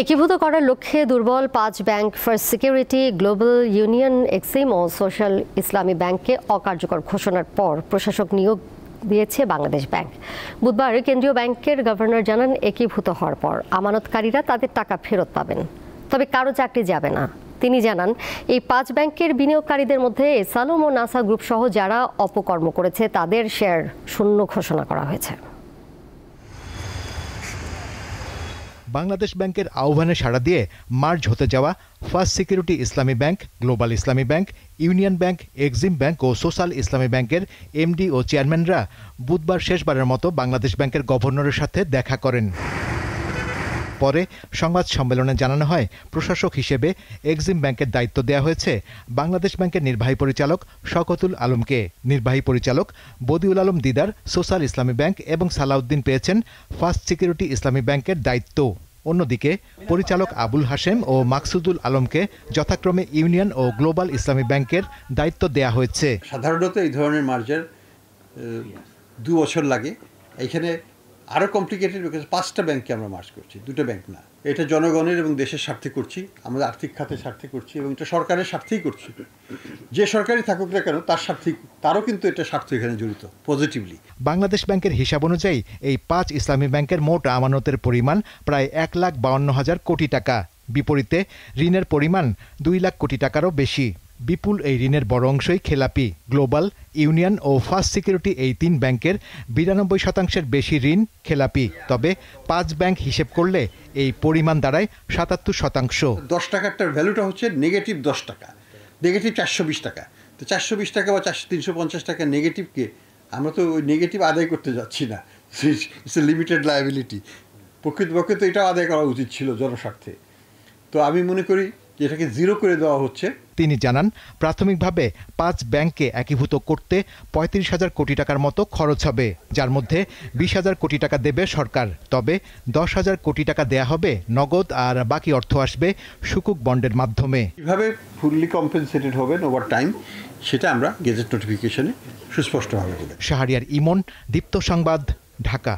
একীভূত করার লক্ষ্যে দুর্বল 5 bank First Security, Global Union, Exim ও সোশ্যাল ইসলামী ব্যাংককে অকার্যকর ঘোষণার পর প্রশাসক নিয়োগ দিয়েছে বাংলাদেশ ব্যাংক। বুধবার কেন্দ্রীয় ব্যাংকের গভর্নর জানান, একীভূত হওয়ার পর আমানতকারীরা তাদের টাকা ফেরত পাবেন, তবে কারো চাকরি যাবে না। তিনি জানান, এই 5 ব্যাংকের বিনিয়োগকারীদের মধ্যে এসালুম ও নাসা গ্রুপ সহ যারা অপকর্ম করেছে তাদের শেয়ার শূন্য ঘোষণা করা হয়েছে। বাংলাদেশ ব্যাংকের আহ্বানে সাড়া দিয়ে মার্জ হতে যাওয়া First Security Islami bank, Global Islami bank, Union bank, Exim bank ও সোশ্যাল ইসলামী ব্যাংকের এমডি ও চেয়ারম্যানরা বুধবার শেষবারের মতো বাংলাদেশ ব্যাংকের গভর্নরের সাথে দেখা করেন। পরে সংবাদ সম্মেলনে জানানো হয়, প্রশাসক হিসেবে এক্সিম ব্যাংকের দায়িত্ব দেওয়া হয়েছে বাংলাদেশ ব্যাংকের নির্বাহী পরিচালক শওকতুল আলমকে। নির্বাহী পরিচালক বদিউল আলম দিদার সোশ্যাল ইসলামী ব্যাংক এবং সালাউদ্দিন পেয়েছেন ফার্স্ট সিকিউরিটি ইসলামী ব্যাংকের দায়িত্ব। অন্যদিকে পরিচালক আবুল হাশেম ও মাকসুদুল আলমকে যথাক্রমে ইউনিয়ন ও গ্লোবাল ইসলামী ব্যাংকের দায়িত্ব দেওয়া হয়েছে। সাধারণত এই ধরনের মার্জার 2 বছর লাগে। এখানে আরও কমপ্লিকেটেড, বিকজ 5টা ব্যাংককে আমরা মার্জ করছি, 2টা ব্যাংক না। এটা জনগণের এবং দেশের স্বার্থে করছি, আমাদের আর্থিক খাতের স্বার্থে করছি এবং এটা সরকারের স্বার্থেই করছি। যে সরকারই থাকুক না কেন তার স্বার্থেই, তারও কিন্তু এটা স্বার্থ এখানে জড়িত পজিটিভলি। বাংলাদেশ ব্যাংকের হিসাব অনুযায়ী এই 5 ইসলামী ব্যাংকের মোট আমানতের পরিমাণ প্রায় 1,52,000 কোটি টাকা। বিপরীতে ঋণের পরিমাণ 2 লাখ কোটি টাকারও বেশি। বিপুল এই ঋণের বড় অংশই খেলাপি। গ্লোবাল, ইউনিয়ন ও ফার্স্ট সিকিউরিটি এই 3 ব্যাংকের 92% বেশি ঋণ খেলাপি। তবে 5 ব্যাংক হিসেব করলে এই পরিমাণ দাঁড়ায় 77%। 10 টাকারটার ভ্যালুটা হচ্ছে নেগেটিভ 10 টাকা, নেগেটিভ 420 টাকা। তো 420 টাকা বা 350 টাকা নেগেটিভকে আমরা তো ওই নেগেটিভ আদায় করতে যাচ্ছি না, ইটস এ লিমিটেড লায়াবিলিটি। প্রকৃতপক্ষে তো এটা আদায় করা উচিত ছিল জনস্বার্থে। তো আমি মনে করি যে এটাকে জিরো করে দেওয়া হচ্ছে। তিনি জানান, প্রাথমিকভাবে 5 ব্যাংককে একীভূত করতে 35,000 কোটি টাকার মতো খরচ হবে, যার মধ্যে 20,000 কোটি টাকা দেবে সরকার। তবে 10,000 কোটি টাকা দেয়া হবে নগদ, আর বাকি অর্থ আসবে সুকুক বন্ডের মাধ্যমে। কিভাবে ফুললি কম্পেনসেটেড হবেন ওভার টাইম, সেটা আমরা গেজেট নোটিফিকেশনে সুস্পষ্টভাবে বলি। শাহরিয়ার ইমন, দীপ্ত সংবাদ, ঢাকা।